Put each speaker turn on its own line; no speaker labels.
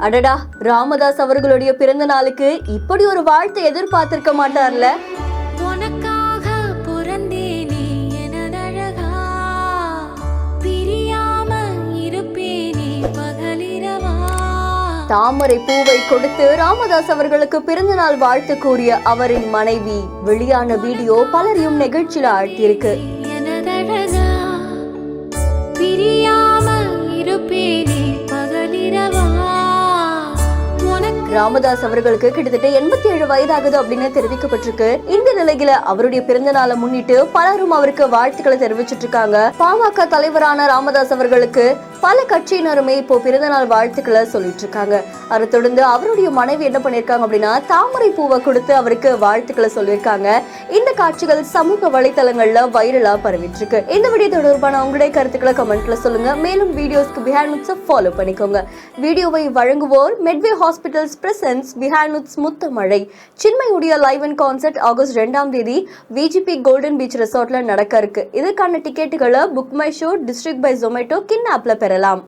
அடடா, ராமதாஸ் அவர்களுடைய பிறந்த நாளுக்கு இப்படி ஒரு வாழ்த்தை எதிர்பார்த்திருக்க மாட்டார்ல.
உனக்காக பிறந்தேனே எனதழகா, பிரியாம இருப்பேனே பகலிரவா.
தாமரை பூவை கொடுத்து ராமதாஸ் அவர்களுக்கு பிறந்த நாள் வாழ்த்து கூறிய அவரின் மனைவி வெளியான வீடியோ பலரையும் நெகிழ்ச்சியில ஆழ்த்தியிருக்கு.
எனதழகா, பிரியாம இருப்பேனே பகலிரவா.
ராமதாஸ் அவர்களுக்கு கிட்டத்தட்ட 87 வயதாகுது அப்படின்னு தெரிவிக்கப்பட்டிருக்கு. இந்த நிலையில அவருடைய பிறந்த நாளை முன்னிட்டு பலரும் அவருக்கு வாழ்த்துக்களை தெரிவிச்சிட்டு இருக்காங்க. பாமக தலைவரான ராமதாஸ் அவர்களுக்கு பல கட்சியினருமே இப்போ பிறந்த நாள் வாழ்த்துக்களை சொல்லிட்டு இருக்காங்க. அதை தொடர்ந்து அவருடைய மனைவி என்ன பண்ணிருக்காங்க அப்படின்னா தாமரை பூவை கொடுத்து அவருக்கு வாழ்த்துக்களை சொல்லியிருக்காங்க. இந்த காட்சிகள் சமூக வலைதளங்கள்ல வைரலா பரவிட்டு இருக்கு. இந்த வீடியோ தொடர்பான உங்களுடைய கருத்துக்களை கமெண்ட்ல சொல்லுங்க. மேலும் வீடியோஸ்க்கு பிஹைண்ட் நுட்ஸை ஃபாலோ பண்ணிக்கோங்க. வீடியோவை வழங்குவோர் Medway hospitals presents Behind Nuts Muthamazhai. சின்மயுடைய லைவ் அண்ட் கான்சர்ட் ஆகஸ்ட் 2ஆம் தேதி விஜிபி கோல்டன் பீச் ரெசார்ட்ல நடக்க இருக்கு. இதற்கான டிக்கெட்டுகளை book my show, district by Zomato, கின் ஆப்ல பெறலாம்.